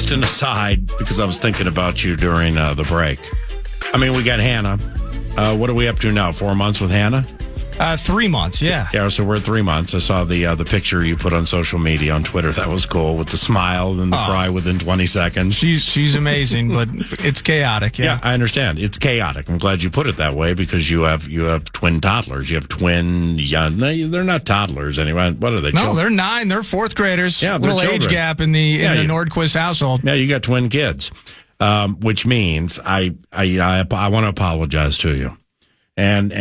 Just an aside, because I was thinking about you during the break. I mean, we got Hannah. What are we up to now? 4 months with Hannah? 3 months, yeah. Yeah, so we're at 3 months. I saw the picture you put on social media on Twitter. That was cool, with the smile and the cry within 20 seconds. She's amazing, but it's chaotic. Yeah, I understand. It's chaotic. I'm glad you put it that way, because you have twin toddlers. You have twin young. They're not toddlers anyway. What are they? No, they're 9. They're 4th graders. Yeah, they're little children. age gap in the Nordquist household. Yeah, you got twin kids, which means I want to apologize to you. And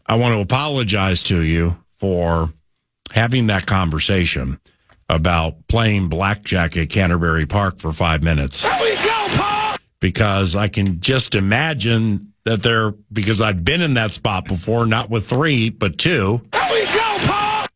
I want to apologize to you for having that conversation about playing blackjack at Canterbury Park for 5 minutes. There we go, Paul! Because I can just imagine that because I've been in that spot before, not with 3, but 2. There we go, Paul!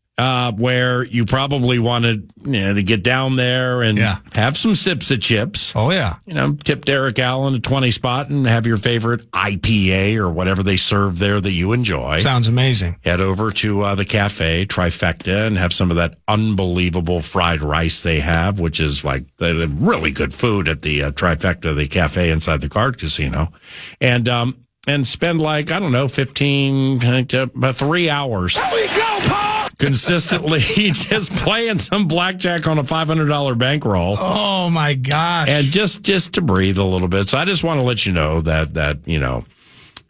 Where you probably wanted to get down there and have some sips of chips. Oh, yeah. Tip Derek Allen a 20 spot and have your favorite IPA or whatever they serve there that you enjoy. Sounds amazing. Head over to the cafe, Trifecta, and have some of that unbelievable fried rice they have, which is like the really good food at the Trifecta, the cafe inside the card casino. And spend 15 to about 3 hours. There we go, Paul! Consistently just playing some blackjack on a $500 bankroll. Oh my gosh. And just to breathe a little bit. So I just want to let you know that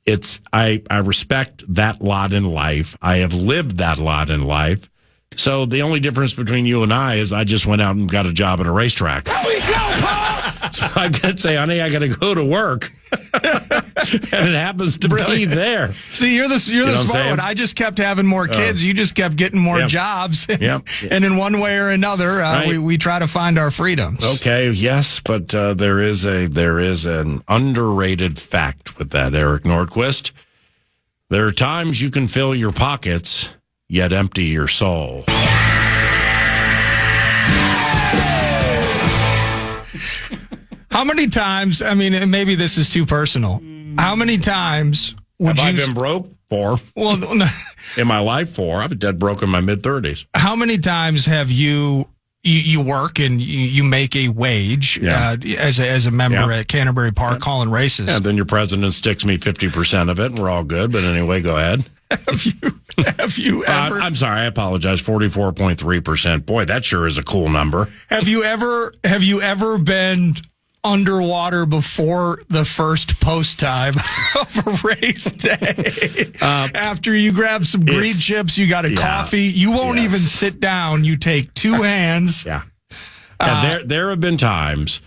it's I respect that lot in life. I have lived that lot in life. So the only difference between you and I is I just went out and got a job at a racetrack. There we go, Paul! So I could say, honey, I got to go to work. And it happens to be there. See, you're the smart one. I just kept having more kids. You just kept getting more jobs. And in one way or another, we try to find our freedoms. Okay, yes, but there is an underrated fact with that, Eric Nordquist. There are times you can fill your pockets, yet empty your soul. How many times, maybe this is too personal. How many times have I been broke? 4. Well, in my life, 4. I've been dead broke in my mid-30s. How many times have you work and you make a wage as a member at Canterbury Park calling races? Yeah, then your president sticks me 50% of it, and we're all good. But anyway, go ahead. Have you ever? I'm sorry. I apologize. 44.3%. Boy, that sure is a cool number. Have you ever been underwater before the first post time of a race day? After you grab some green chips, you got a coffee. You won't even sit down. You take 2 hands. There have been times.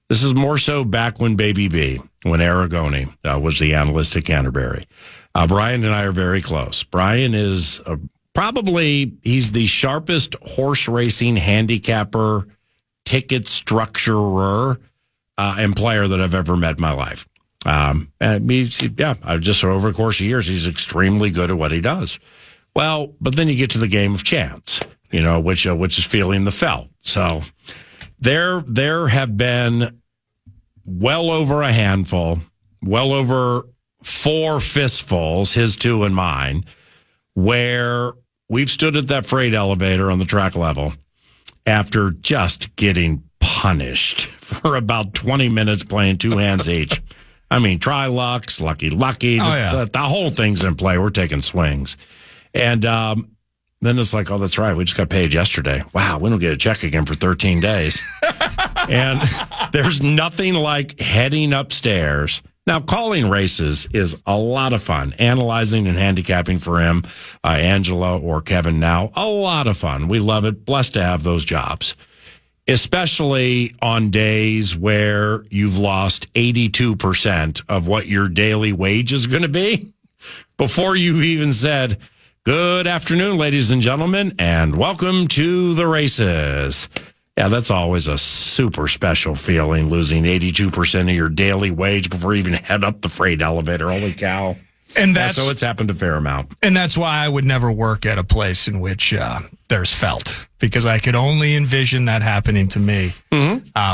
This is more so back when Baby B, when Aragoni was the analyst at Canterbury. Brian and I are very close. Brian is he's the sharpest horse racing handicapper, ticket structurer, and player that I've ever met in my life. And just over the course of years, he's extremely good at what he does. Well, but then you get to the game of chance, which is feeling the felt. So there have been well over a handful, well over 4 fistfuls, his 2 and mine, where we've stood at that freight elevator on the track level after just getting punished for about 20 minutes playing 2 hands each. Try lucks, lucky. The whole thing's in play. We're taking swings. And then it's like, oh, that's right. We just got paid yesterday. Wow, we don't get a check again for 13 days. And there's nothing like heading upstairs. Now, calling races is a lot of fun. Analyzing and handicapping for him, Angela or Kevin now, a lot of fun. We love it. Blessed to have those jobs. Especially on days where you've lost 82% of what your daily wage is going to be before you even said, good afternoon, ladies and gentlemen, and welcome to the races. Yeah, that's always a super special feeling, losing 82% of your daily wage before you even head up the freight elevator. Holy cow. And so it's happened a fair amount. And that's why I would never work at a place in which there's felt. because I could only envision that happening to me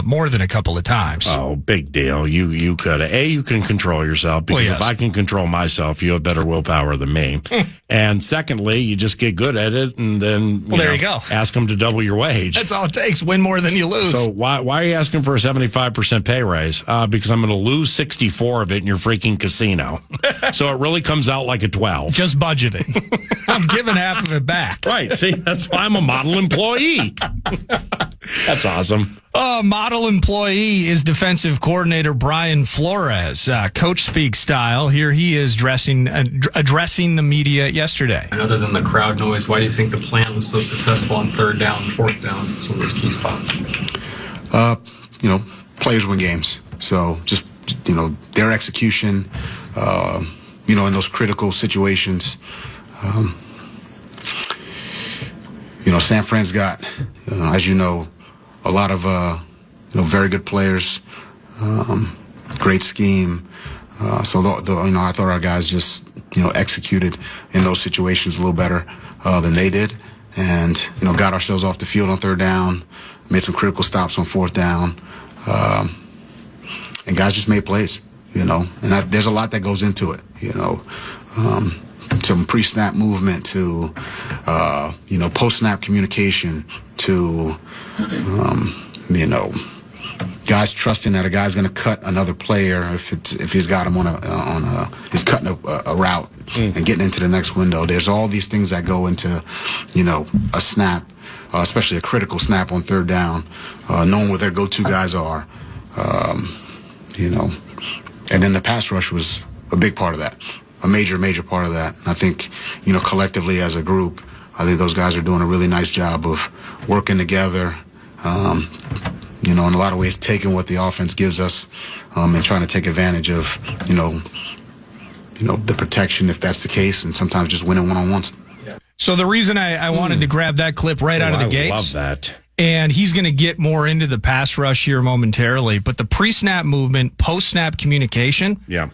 more than a couple of times. Oh, big deal. You could. You can control yourself, because if I can control myself, you have better willpower than me. And secondly, you just get good at it, and then there you go. Ask them to double your wage. That's all it takes. Win more than you lose. So why are you asking for a 75% pay raise? Because I'm going to lose 64 of it in your freaking casino. So it really comes out like a 12. Just budgeting. I'm giving half of it back. Right. See, that's why I'm a model employee. That's awesome. Model employee is defensive coordinator Brian Flores, Coachspeak style. Here he is addressing the media yesterday. And other than the crowd noise, why do you think the plan was so successful on 3rd down and 4th down, some of those key spots? Players win games. So just, their execution, in those critical situations. San Fran's got, as you know, a lot of, very good players, great scheme. I thought our guys just, executed in those situations a little better than they did, and, got ourselves off the field on 3rd down, made some critical stops on 4th down, and guys just made plays, and there's a lot that goes into it, from pre-snap movement to, post-snap communication to, guys trusting that a guy's going to cut another player if he's got him he's cutting a route and getting into the next window. There's all these things that go into, a snap, especially a critical snap on 3rd down, knowing where their go-to guys are, and then the pass rush was a big part of that. A major part of that. And I think, collectively as a group, I think those guys are doing a really nice job of working together, in a lot of ways taking what the offense gives us, and trying to take advantage of, the protection if that's the case, and sometimes just winning one-on-ones. So the reason I wanted to grab that clip out of the gates. I love that. And he's going to get more into the pass rush here momentarily, but the pre-snap movement, post-snap communication. Yeah.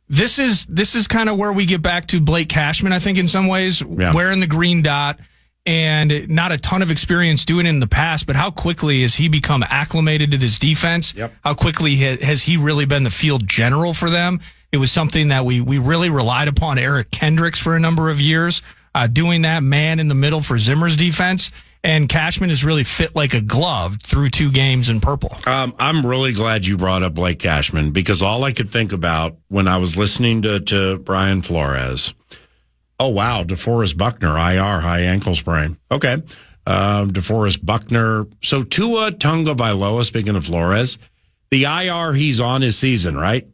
This is kind of where we get back to Blake Cashman, I think, in some ways, wearing the green dot and not a ton of experience doing it in the past, but how quickly has he become acclimated to this defense? Yep. How quickly has he really been the field general for them? It was something that we really relied upon Eric Kendricks for a number of years, doing that man in the middle for Zimmer's defense. And Cashman has really fit like a glove through 2 games in purple. I'm really glad you brought up Blake Cashman, because all I could think about when I was listening to Brian Flores, oh, wow, DeForest Buckner, IR, high ankle sprain. Okay. DeForest Buckner. So Tua Tagovailoa, speaking of Flores, the IR he's on his season, right?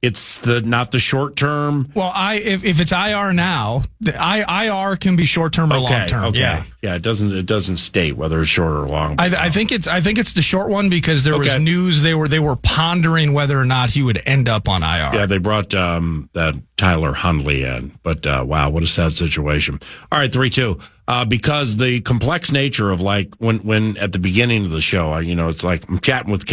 It's not the short term. Well, if it's IR now, the IR can be short term or long term. Okay. Yeah. It doesn't state whether it's short or long. I think it's the short one, because there was news they were pondering whether or not he would end up on IR. Yeah, they brought that Tyler Hundley in, but wow, what a sad situation. All right, 3-2. Because the complex nature of, like, when at the beginning of the show, it's like I'm chatting with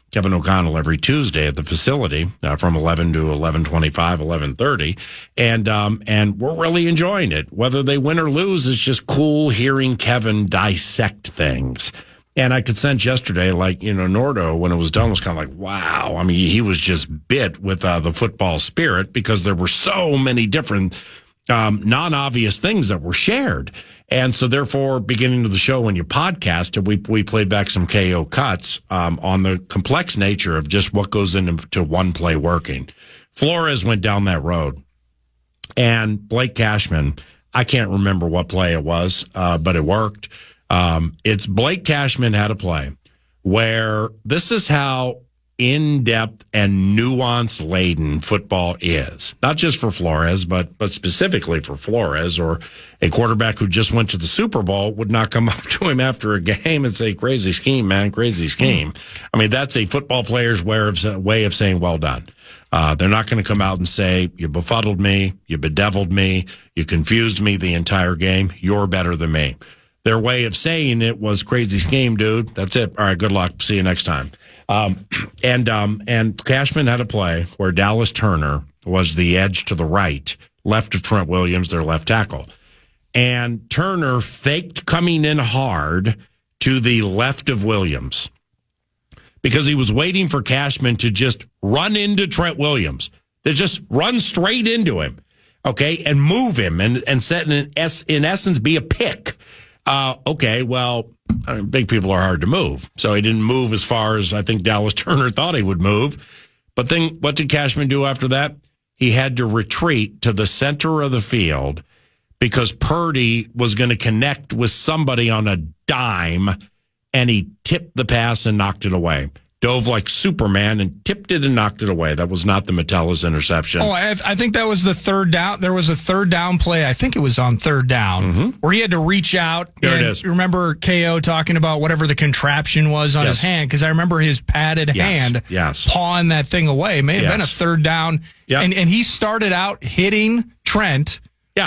Kevin O'Connell every Tuesday at the facility from 11 to 11:25, 11:30, and we're really enjoying it. Whether they win or lose, it's just cool hearing Kevin dissect things. And I could sense yesterday, Nordo, when it was done, was kind of like, wow. I mean, he was just bit with the football spirit, because there were so many different non-obvious things that were shared. And so therefore, beginning of the show, when you podcast, we played back some KO cuts on the complex nature of just what goes into one play working. Flores went down that road. And Blake Cashman, I can't remember what play it was, but it worked. It's Blake Cashman had a play where this is how in-depth and nuance-laden football is. Not just for Flores, but specifically for Flores, or a quarterback who just went to the Super Bowl would not come up to him after a game and say, crazy scheme, man, crazy scheme. I mean, that's a football player's way of saying, well done. They're not going to come out and say, you befuddled me, you bedeviled me, you confused me the entire game, you're better than me. Their way of saying it was, crazy scheme, dude. That's it. All right, good luck. See you next time. And Cashman had a play where Dallas Turner was the edge to the right, left of Trent Williams, their left tackle. and Turner faked coming in hard to the left of Williams because he was waiting for Cashman to just run into Trent Williams, to just run straight into him, okay, and move him and set in essence be a pick. Okay, well, big people are hard to move, so he didn't move as far as I think Dallas Turner thought he would move. But then what did Cashman do after that? He had to retreat to the center of the field because Purdy was going to connect with somebody on a dime, and he tipped the pass and knocked it away. Dove like Superman and tipped it and knocked it away. That was not the Metellus interception. Oh, I think that was the third down. There was a third down play. I think it was on third down where he had to reach out. There it is. Remember KO talking about whatever the contraption was on his hand? Because I remember his padded hand pawing that thing away. It may have been a third down. Yep. And he started out hitting Trent,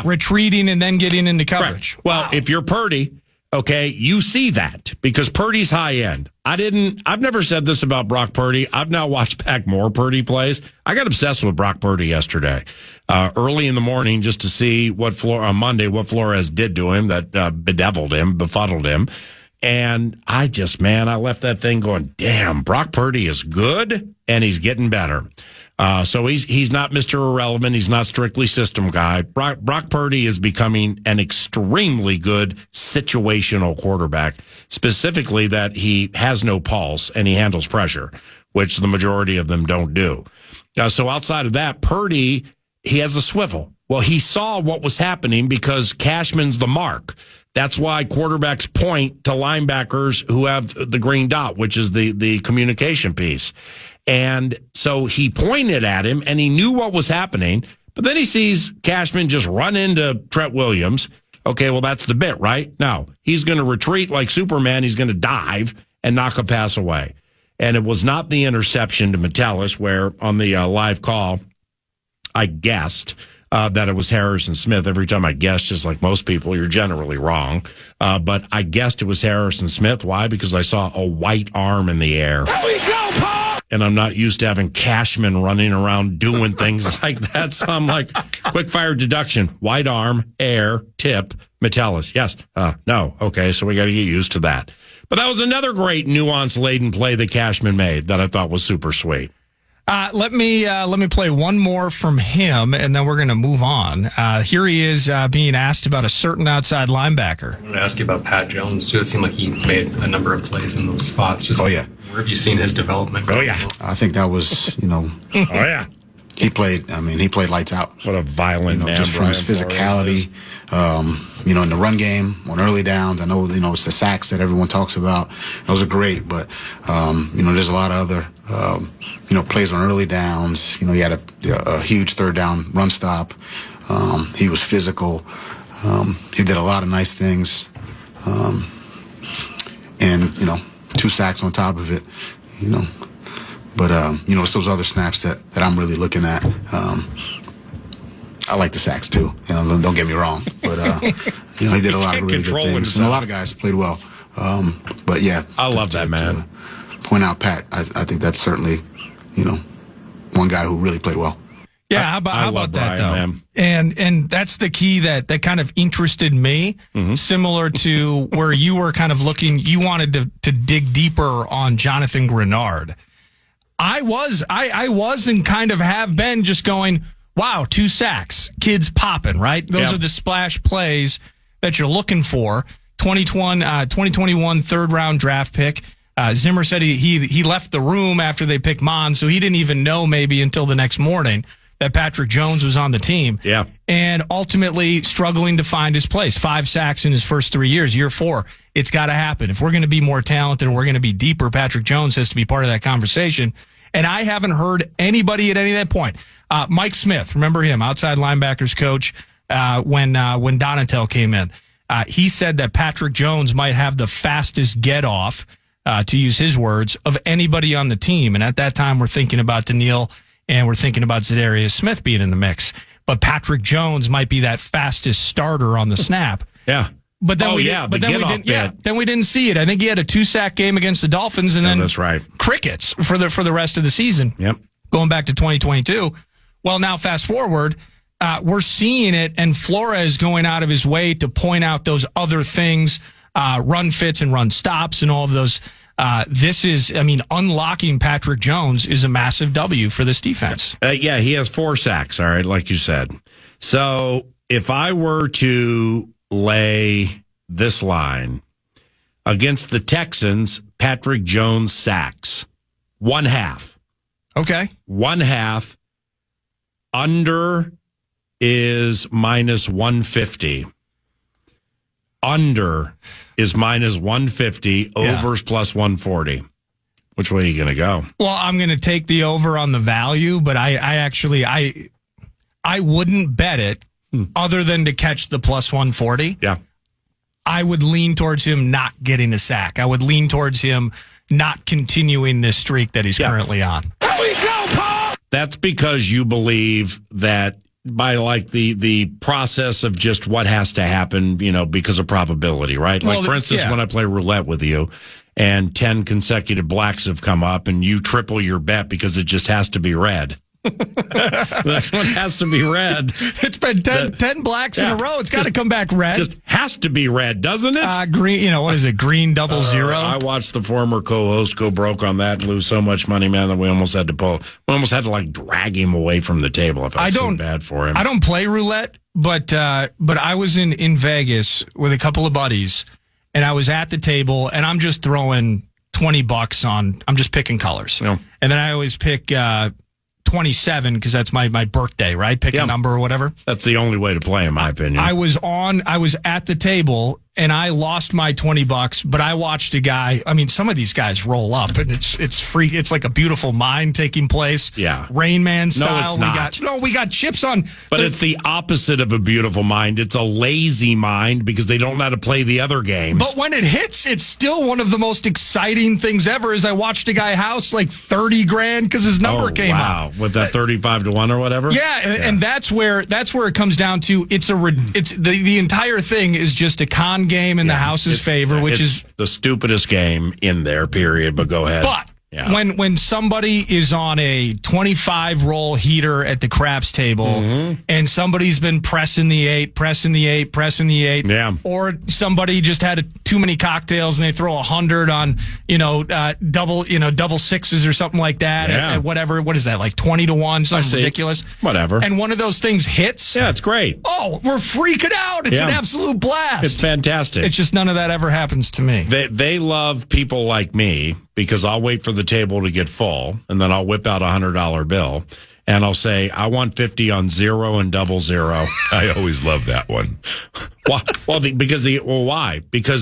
retreating, and then getting into coverage. Right. Well, if you're Purdy, okay, you see that because Purdy's high end. I've never said this about Brock Purdy. I've now watched back more Purdy plays. I got obsessed with Brock Purdy yesterday, early in the morning, just to see on Monday, what Flores did to him that bedeviled him, befuddled him. And I left that thing going, damn, Brock Purdy is good and he's getting better. So he's not Mr. Irrelevant. He's not strictly system guy. Brock Purdy is becoming an extremely good situational quarterback, specifically that he has no pulse and he handles pressure, which the majority of them don't do. So outside of that, Purdy, he has a swivel. Well, he saw what was happening because Cashman's the mark. That's why quarterbacks point to linebackers who have the green dot, which is the communication piece. And so he pointed at him and he knew what was happening, but then he sees Cashman just run into Trent Williams. Okay, well, that's the bit, right? No, he's going to retreat like Superman. He's going to dive and knock a pass away. And it was not the interception to Metellus where on the live call, I guessed that it was Harrison Smith. Every time I guess, just like most people, you're generally wrong. But I guessed it was Harrison Smith. Why? Because I saw a white arm in the air. Here we go, Paul! And I'm not used to having Cashman running around doing things like that. So I'm like, quick fire deduction, white arm, air, tip, Metellus. Yes. No. Okay. So we got to get used to that. But that was another great nuance-laden play that Cashman made that I thought was super sweet. Let me play one more from him, and then we're going to move on. Here he is being asked about a certain outside linebacker. I'm going to ask you about Pat Jones, too. It seemed like he made a number of plays in those spots. Just where have you seen his development? I think that was, he played lights out. What a violent man. Just from his physicality, in the run game, on early downs. I know, it's the sacks that everyone talks about. Those are great, but, there's a lot of other, plays on early downs. He had a huge third down run stop. He was physical. He did a lot of nice things. And, 2 sacks on top of it, But, it's those other snaps that I'm really looking at. I like the sacks, too. Don't get me wrong. But, he did a lot of really good things. And a lot of guys played well. But, yeah. I love that, man. To point out Pat, I think that's certainly, one guy who really played well. Yeah, how about that, Brian, though? Man. And that's the key that kind of interested me, similar to where you were kind of looking, you wanted to dig deeper on Jonathan Grenard. I was and kind of have been just going, wow, 2 sacks, kids popping, right? Those are the splash plays that you're looking for. 2021 third-round draft pick. Zimmer said he left the room after they picked Mon, so he didn't even know maybe until the next morning that Patrick Jones was on the team. Yeah. And ultimately struggling to find his place. 5 sacks in his first 3 years. Year 4, it's got to happen. If we're going to be more talented and we're going to be deeper, Patrick Jones has to be part of that conversation. And I haven't heard anybody at any of that point. Mike Smith, remember him, outside linebackers coach, when Donatel came in. He said that Patrick Jones might have the fastest get-off, to use his words, of anybody on the team. And at that time, we're thinking about Daniil and we're thinking about Za'Darius Smith being in the mix. But Patrick Jones might be that fastest starter on the snap. Yeah. But then we didn't see it. I think he had a 2-sack game against the Dolphins and then that's right. Crickets for the rest of the season. Yep. Going back to 2022. Well, now fast forward, we're seeing it, and Flores going out of his way to point out those other things, run fits and run stops and all of those. This is, unlocking Patrick Jones is a massive W for this defense. Yeah, he has 4 sacks, all right, like you said. So if I were to lay this line against the Texans, Patrick Jones sacks, 1/2. Okay. 1/2. Under is -150. Under is -150. Overs plus 140. Which way are you going to go? Well, I'm going to take the over on the value, but I wouldn't bet it other than to catch the plus 140. Yeah. I would lean towards him not getting a sack. I would lean towards him not continuing this streak that he's currently on. Here we go, Paul! That's because you believe that by like the process of just what has to happen, because of probability, right? Like, for instance, when I play roulette with you and 10 consecutive blacks have come up and you triple your bet because it just has to be red. The next one has to be red. It's been 10 blacks in a row. It's got to come back red. Just has to be red, doesn't it? Green, what is it? Green 00? I watched the former co-host go broke on that and lose so much money, man, that we almost had to drag him away from the table. I felt so bad for him. I don't play roulette, but I was in Vegas with a couple of buddies, and I was at the table, and I'm just throwing $20 on. I'm just picking colors, and then I always pick 27 because that's my birthday, right? Pick a number or whatever. That's the only way to play, in my opinion. I was at the table and I lost my $20, but I watched a guy. Some of these guys roll up and it's free. It's like a beautiful mind taking place. Yeah. Rain Man style. No, it's not. We got chips on. But it's the opposite of a beautiful mind. It's a lazy mind because they don't know how to play the other games. But when it hits, it's still one of the most exciting things ever. Is I watched a guy house like 30 grand because his number came out. With that 35-1 or whatever. Yeah, and that's where it comes down to. It's the entire thing is just a con game in the house's favor, which is the stupidest game in there. Period. But go ahead. But when somebody is on a 25 roll heater at the craps table and somebody's been pressing the 8, or somebody just had too many cocktails and they throw 100 on double sixes or something like that, at whatever. What is that, like 20-1, something ridiculous? Whatever. And one of those things hits. Yeah, it's great. Oh, we're freaking out! It's an absolute blast. It's fantastic. It's just none of that ever happens to me. They love people like me because I'll wait for the table to get full and then I'll whip out $100 bill and I'll say, I want 50 on 0 and 00. I always love that one. Why? Why? Because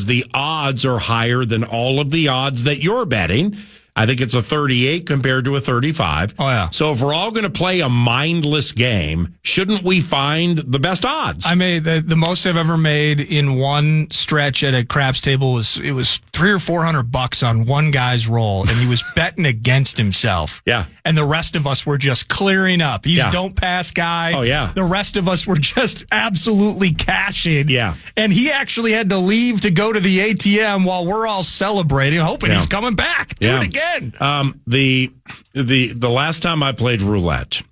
the odds are higher than all of the odds that you're betting. I think it's a 38 compared to a 35. Oh, yeah. So if we're all going to play a mindless game, shouldn't we find the best odds? I made the most I've ever made in one stretch at a craps table was $300 or $400 on one guy's roll, and he was betting against himself. Yeah. And the rest of us were just clearing up. He's don't pass guy. Oh, yeah. The rest of us were just absolutely cashing. Yeah. And he actually had to leave to go to the ATM while we're all celebrating, hoping he's coming back. Do it again. The last time I played roulette,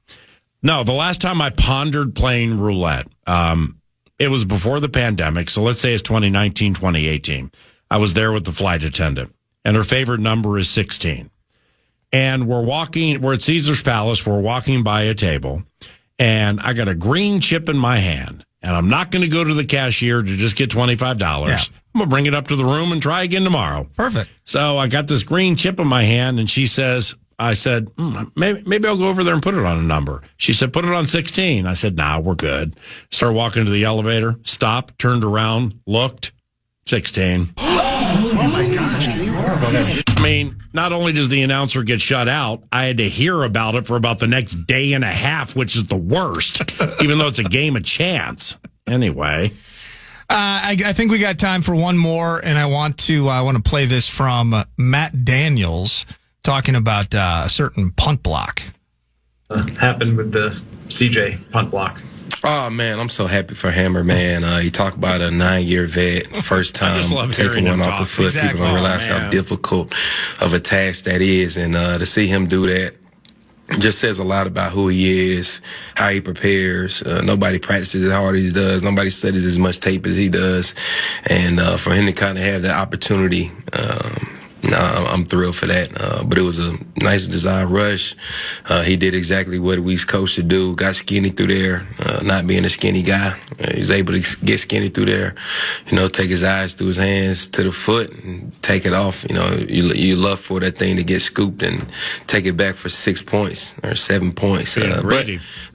the last time I pondered playing roulette, it was before the pandemic. So let's say it's 2019, 2018. I was there with the flight attendant and her favorite number is 16. And we're at Caesar's Palace. We're walking by a table and I got a green chip in my hand and I'm not going to go to the cashier to just get $25. Yeah. I'm going to bring it up to the room and try again tomorrow. Perfect. So I got this green chip in my hand, and I said, maybe I'll go over there and put it on a number. She said, put it on 16. I said, nah, we're good. Started walking to the elevator, stopped, turned around, looked, 16. Oh my gosh. I mean, not only does the announcer get shut out, I had to hear about it for about the next day and a half, which is the worst, even though it's a game of chance. Anyway. I think we got time for one more, and I want to play this from Matt Daniels talking about a certain punt block. Happened with the CJ punt block. Oh, man, I'm so happy for Hammer, man. You talk about a 9-year vet, first time taking one off the foot. Exactly. People don't realize how difficult of a task that is. And to see him do that just says a lot about who he is, how he prepares. Nobody practices as hard as he does. Nobody studies as much tape as he does. And for him to kind of have that opportunity, I'm thrilled for that. But it was a nice design rush. He did exactly what we coached to do. Got skinny through there, not being a skinny guy. He was able to get skinny through there, take his eyes through his hands to the foot and take it off. You love for that thing to get scooped and take it back for 6 points or 7 points. But at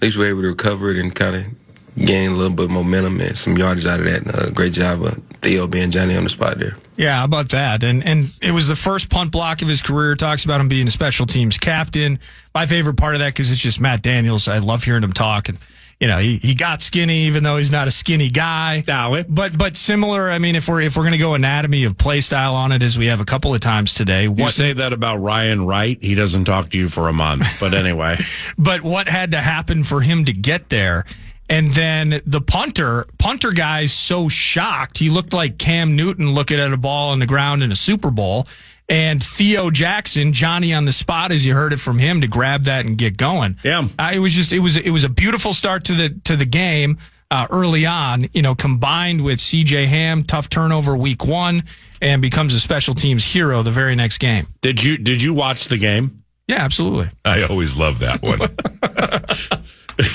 least we were able to recover it and kind of gain a little bit of momentum and some yardage out of that. Great job of Theo being Johnny on the spot there. Yeah, how about that? And it was the first punt block of his career. Talks about him being a special teams captain. My favorite part of that, because it's just Matt Daniels. I love hearing him talk. And, he got skinny, even though he's not a skinny guy. But similar, I mean, if we're going to go anatomy of play style on it, as we have a couple of times today. You say that about Ryan Wright. He doesn't talk to you for a month. But anyway. But what had to happen for him to get there? And then the punter guy's so shocked. He looked like Cam Newton looking at a ball on the ground in a Super Bowl. And Theo Jackson, Johnny on the spot, as you heard it from him, to grab that and get going. Yeah. It was a beautiful start to the game early on, combined with CJ Ham, tough turnover week 1, and becomes a special teams hero the very next game. Did you watch the game? Yeah, absolutely. I always love that one.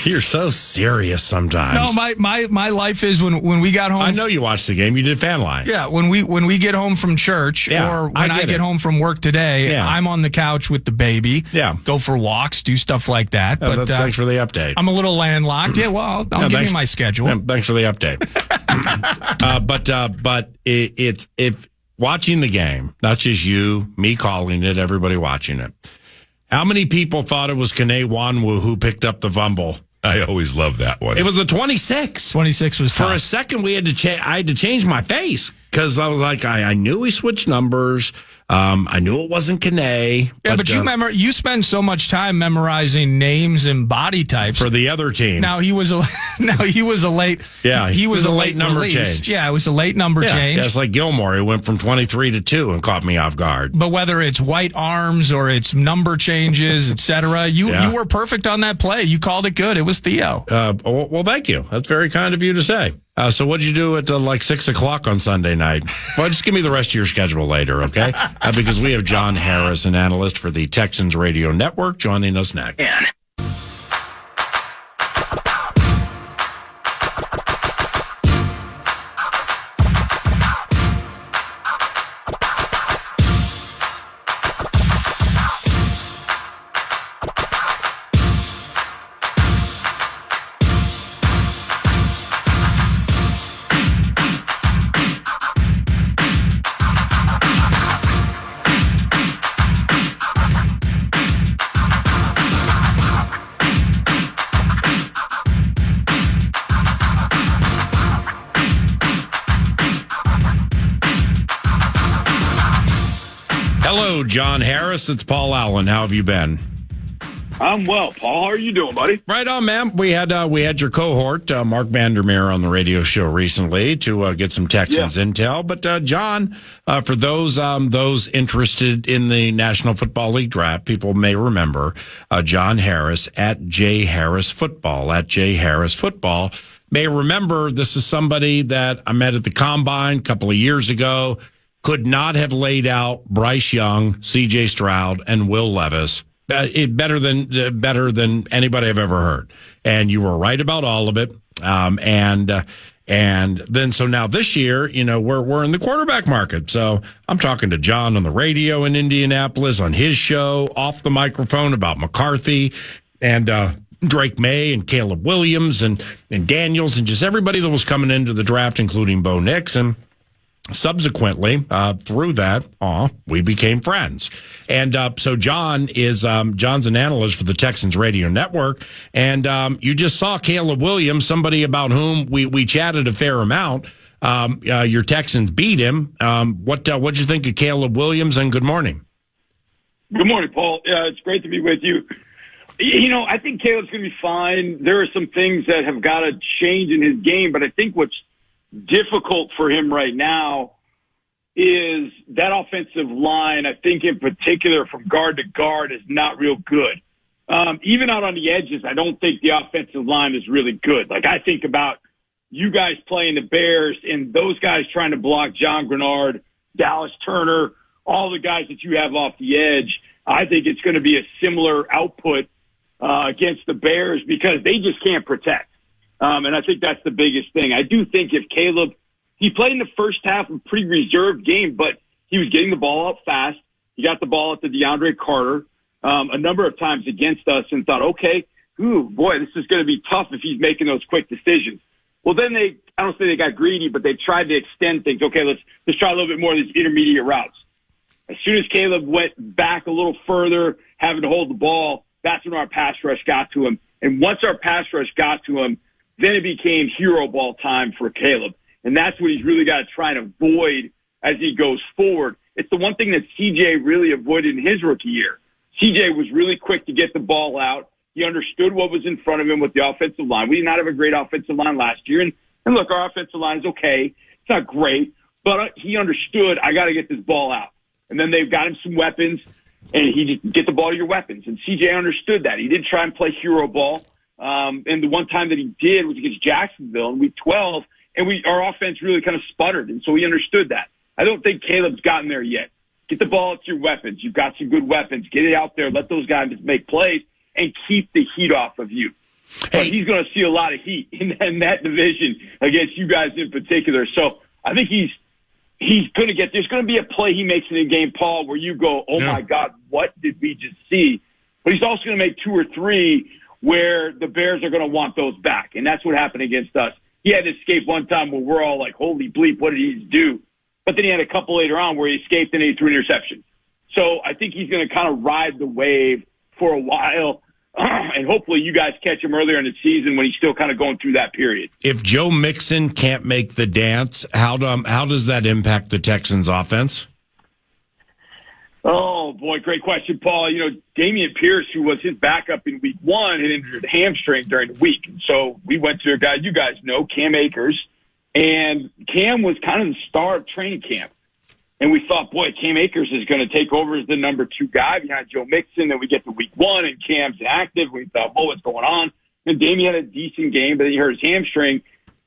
You're so serious sometimes. No, my life is when we got home. I know you watched the game. You did fan line. Yeah, when we get home from church, or when I get home from work today, I'm on the couch with the baby. Yeah, go for walks, do stuff like that. But thanks for the update. I'm a little landlocked. Yeah, well, I'll give you my schedule. Yeah, thanks for the update. But it's watching the game, not just you, me calling it, everybody watching it. How many people thought it was Kene Nwanwu who picked up the fumble? I always love that one. It was a 26. 26 was tough. For a second, I had to change my face because I was like, I knew he switched numbers. I knew it wasn't Kene. Yeah, but you spend so much time memorizing names and body types for the other team. Now he was a late. Yeah, he was a late number release. change. Yeah, it was a late number change. Yeah, it's like Gilmore. He went from 23 to 2 and caught me off guard. But whether it's white arms or it's number changes, etc., you were perfect on that play. You called it good. It was Theo. Well, thank you. That's very kind of you to say. So what'd you do at like 6 o'clock on Sunday night? Well, just give me the rest of your schedule later, okay? Because we have John Harris, an analyst for the Texans Radio Network, joining us next. Hello, John Harris. It's Paul Allen. How have you been? I'm well, Paul. How are you doing, buddy? Right on, man. We had your cohort, Mark Vandermeer, on the radio show recently to get some Texans intel. But John, for those interested in the National Football League draft, people may remember John Harris at J Harris Football may remember this is somebody that I met at the Combine a couple of years ago. Could not have laid out Bryce Young, C.J. Stroud, and Will Levis better than anybody I've ever heard. And you were right about all of it. And then so now this year, we're in the quarterback market. So I'm talking to John on the radio in Indianapolis on his show off the microphone about McCarthy and Drake May and Caleb Williams and Daniels and just everybody that was coming into the draft, including Bo Nix. And subsequently, through that, we became friends. And so John's an analyst for the Texans Radio Network. And you just saw Caleb Williams, somebody about whom we chatted a fair amount. Your Texans beat him. What'd you think of Caleb Williams? And good morning. Good morning, Paul. Yeah, it's great to be with you. I think Caleb's going to be fine. There are some things that have got to change in his game, but I think what's difficult for him right now is that offensive line, I think in particular from guard to guard, is not real good. even out on the edges, I don't think the offensive line is really good. Like, I think about you guys playing the Bears and those guys trying to block John Grenard, Dallas Turner, all the guys that you have off the edge. I think it's going to be a similar output against the Bears because they just can't protect. And I think that's the biggest thing. I do think if Caleb, he played in the first half a pretty reserved game, but he was getting the ball out fast. He got the ball at the DeAndre Carter a number of times against us and thought, okay, boy, this is going to be tough if he's making those quick decisions. Well, then I don't say they got greedy, but they tried to extend things. Okay, let's try a little bit more of these intermediate routes. As soon as Caleb went back a little further, having to hold the ball, that's when our pass rush got to him. And once our pass rush got to him, then it became hero ball time for Caleb. And that's what he's really got to try and avoid as he goes forward. It's the one thing that CJ really avoided in his rookie year. CJ was really quick to get the ball out. He understood what was in front of him with the offensive line. We did not have a great offensive line last year. And look, our offensive line is okay. It's not great, but he understood, I got to get this ball out. And then they've got him some weapons, and he just get the ball to your weapons. And CJ understood that. He did try and play hero ball. And the one time that he did was against Jacksonville in week 12, and our offense really kind of sputtered. And so he understood that. I don't think Caleb's gotten there yet. Get the ball to your weapons. You've got some good weapons. Get it out there. Let those guys make plays and keep the heat off of you. But he's going to see a lot of heat in that division against you guys in particular. So I think he's going to there's going to be a play he makes in a game, Paul, where you go, oh, my God, what did we just see? But he's also going to make 2 or 3 where the Bears are going to want those back. And that's what happened against us. He had to escape one time where we're all like, holy bleep, what did he do? But then he had a couple later on where he escaped and he threw an interception. So I think he's going to kind of ride the wave for a while. And hopefully you guys catch him earlier in the season when he's still kind of going through that period. If Joe Mixon can't make the dance, how does that impact the Texans offense? Oh, boy, great question, Paul. You know, Dameon Pierce, who was his backup in week 1, had injured a hamstring during the week. And so we went to a guy you guys know, Cam Akers. And Cam was kind of the star of training camp. And we thought, boy, Cam Akers is going to take over as the number 2 guy behind Joe Mixon. Then we get to week 1, and Cam's active. We thought, what's going on? And Dameon had a decent game, but then he hurt his hamstring.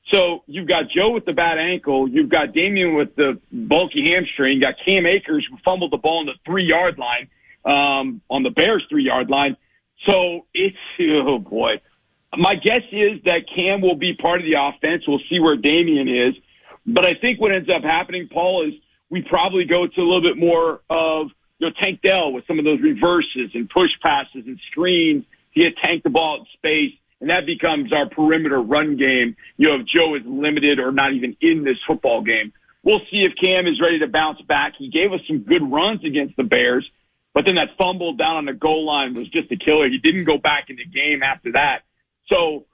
So you've got Joe with the bad ankle. You've got Dameon with the bulky hamstring. You got Cam Akers, who fumbled the ball on the 3-yard line, on the Bears' 3-yard line. So it's, oh, boy. My guess is that Cam will be part of the offense. We'll see where Dameon is. But I think what ends up happening, Paul, is we probably go to a little bit more of, Tank Dell with some of those reverses and push passes and screens to get Tank the ball in space. And that becomes our perimeter run game. If Joe is limited or not even in this football game. We'll see if Cam is ready to bounce back. He gave us some good runs against the Bears, but then that fumble down on the goal line was just a killer. He didn't go back in the game after that. So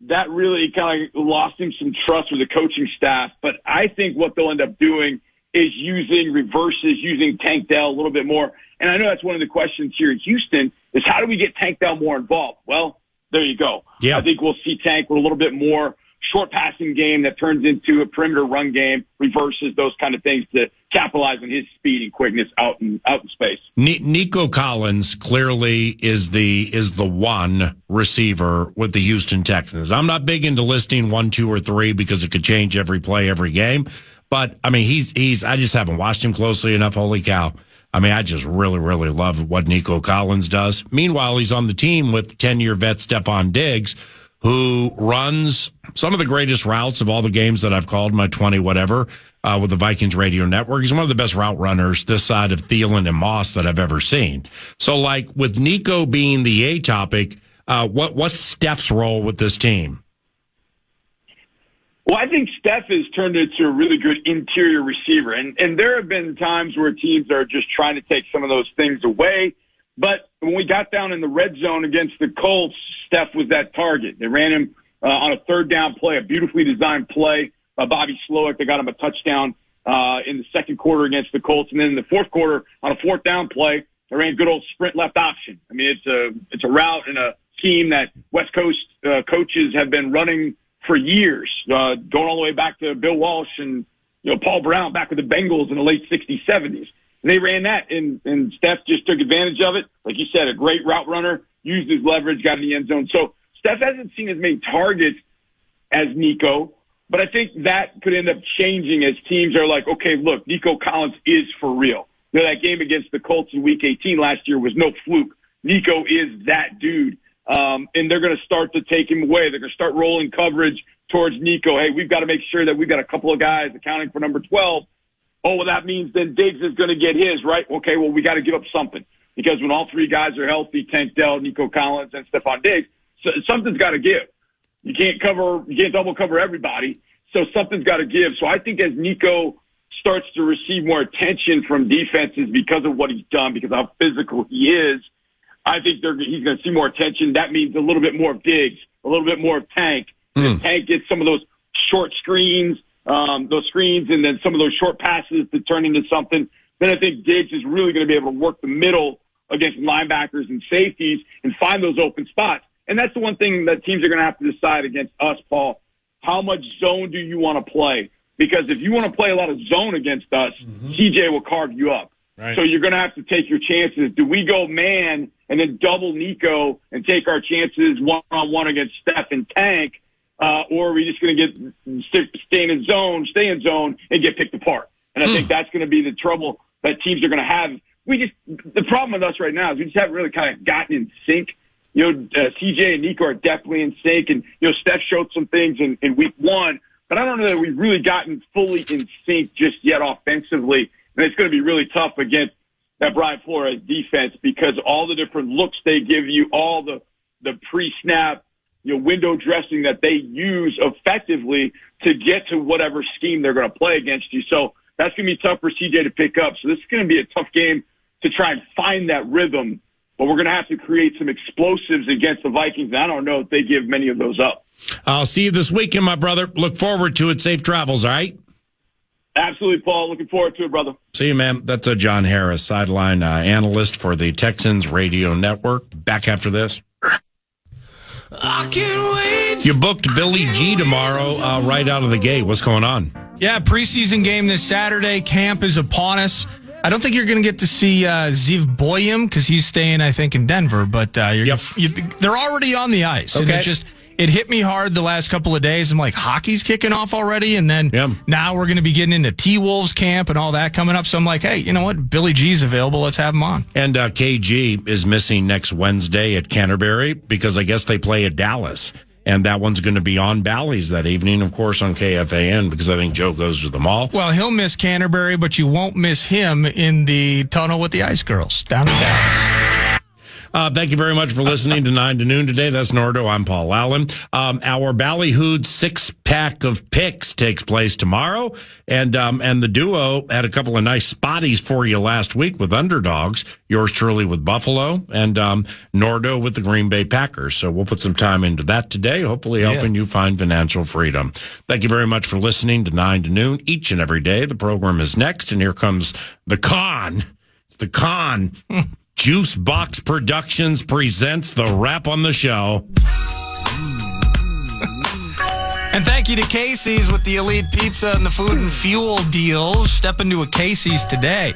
that really kind of lost him some trust with the coaching staff. But I think what they'll end up doing is using reverses, using Tank Dell a little bit more. And I know that's one of the questions here in Houston is how do we get Tank Dell more involved? Well, there you go. Yeah. I think we'll see Tank with a little bit more short passing game that turns into a perimeter run game, reverses, those kind of things to capitalize on his speed and quickness out in space. Nico Collins clearly is the one receiver with the Houston Texans. I'm not big into listing 1, 2, or 3 because it could change every play, every game. But I mean, he's I just haven't watched him closely enough. Holy cow. I mean, I just really, really love what Nico Collins does. Meanwhile, he's on the team with 10-year vet Stephon Diggs, who runs some of the greatest routes of all the games that I've called my 20 whatever with the Vikings radio network. He's one of the best route runners this side of Thielen and Moss that I've ever seen. So, like, with Nico being the A topic, what's Steph's role with this team? Well, I think Steph has turned into a really good interior receiver. And there have been times where teams are just trying to take some of those things away. But when we got down in the red zone against the Colts, Steph was that target. They ran him on a 3rd down play, a beautifully designed play. Bobby Slowick, they got him a touchdown in the 2nd quarter against the Colts. And then in the 4th quarter, on a 4th down play, they ran good old sprint left option. I mean, it's a route and a scheme that West Coast coaches have been running for years, going all the way back to Bill Walsh and Paul Brown back with the Bengals in the late 60s, 70s. And they ran that, and Steph just took advantage of it. Like you said, a great route runner, used his leverage, got in the end zone. So Steph hasn't seen as many targets as Nico, but I think that could end up changing as teams are like, okay, look, Nico Collins is for real. You know, that game against the Colts in Week 18 last year was no fluke. Nico is that dude, and they're going to start to take him away. They're going to start rolling coverage towards Nico. Hey, we've got to make sure that we've got a couple of guys accounting for number 12. Oh, well, that means then Diggs is going to get his, right? Okay, well, we got to give up something because when all three guys are healthy, Tank Dell, Nico Collins, and Stephon Diggs, so something's got to give. You can't double cover everybody, so something's got to give. So I think as Nico starts to receive more attention from defenses because of what he's done, because of how physical he is, I think he's going to see more attention. That means a little bit more of Diggs, a little bit more of Tank. And Tank gets some of those short screens, and then some of those short passes to turn into something. Then I think Diggs is really going to be able to work the middle against linebackers and safeties and find those open spots. And that's the one thing that teams are going to have to decide against us, Paul. How much zone do you want to play? Because if you want to play a lot of zone against us, CJ will carve you up. Right. So you're going to have to take your chances. Do we go man and then double Nico and take our chances one-on-one against Steph and Tank? Or are we just going to stay in zone, and get picked apart? And I think that's going to be the trouble that teams are going to have. The problem with us right now is we just haven't really kind of gotten in sync. You know, CJ and Nico are definitely in sync, and Steph showed some things in week one, but I don't know that we've really gotten fully in sync just yet offensively. And it's going to be really tough against that Brian Flores defense because all the different looks they give you, all the pre-snap, window dressing that they use effectively to get to whatever scheme they're going to play against you. So that's going to be tough for CJ to pick up. So this is going to be a tough game to try and find that rhythm, but we're going to have to create some explosives against the Vikings. And I don't know if they give many of those up. I'll see you this weekend, my brother. Look forward to it. Safe travels, all right? Absolutely, Paul. Looking forward to it, brother. See you, man. That's John Harris, sideline analyst for the Texans radio network. Back after this. I can't wait. You booked Billy G tomorrow right out of the gate. What's going on? Yeah, preseason game this Saturday. Camp is upon us. I don't think you're going to get to see Ziv Boyum because he's staying, I think, in Denver. But they're already on the ice. Okay. And it's just, it hit me hard the last couple of days. I'm like, hockey's kicking off already? And then now we're going to be getting into T-Wolves camp and all that coming up. So I'm like, hey, you know what? Billy G's available. Let's have him on. And KG is missing next Wednesday at Canterbury because I guess they play at Dallas. And that one's going to be on Bally's that evening, of course, on KFAN, because I think Joe goes to the mall. Well, he'll miss Canterbury, but you won't miss him in the tunnel with the Ice Girls down in Dallas. Thank you very much for listening to 9 to Noon today. That's Nordo. I'm Paul Allen. Our Ballyhooed 6-pack of picks takes place tomorrow. And the duo had a couple of nice spotties for you last week with underdogs. Yours truly with Buffalo and Nordo with the Green Bay Packers. So we'll put some time into that today, hopefully helping you find financial freedom. Thank you very much for listening to 9 to Noon each and every day. The program is next, and here comes the con. It's the con. Juice Box Productions presents the wrap on the show. And thank you to Casey's with the Elite Pizza and the food and fuel deals. Step into a Casey's today.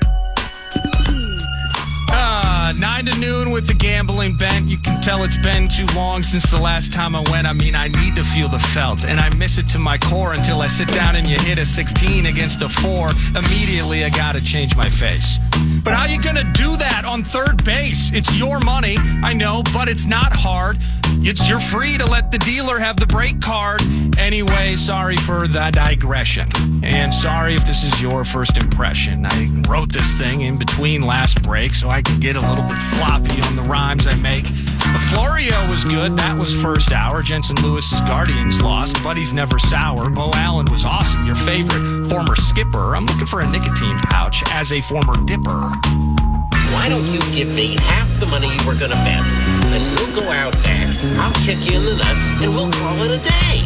9 to Noon with the gambling bent. You can tell it's been too long since the last time I went. I mean, I need to feel the felt, and I miss it to my core until I sit down and you hit a 16 against a 4. Immediately, I gotta change my face. But how you gonna do that on third base? It's your money, I know, but it's not hard. You're free to let the dealer have the break card. Anyway, sorry for the digression. And sorry if this is your first impression. I wrote this thing in between last break so I could get a little bit sloppy on the rhymes I make. But Florio was good. That was first hour. Jensen Lewis's Guardians lost. Buddy's never sour. Bo Allen was awesome. Your favorite former skipper. I'm looking for a nicotine pouch as a former dipper. Why don't you give me half the money you were going to bet, and we'll go out there, I'll kick you in the nuts, and we'll call it a day.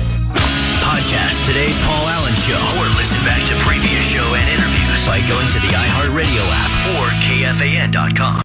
Podcast today's Paul Allen Show, or listen back to previous show and interviews by going to the iHeartRadio app or KFAN.com.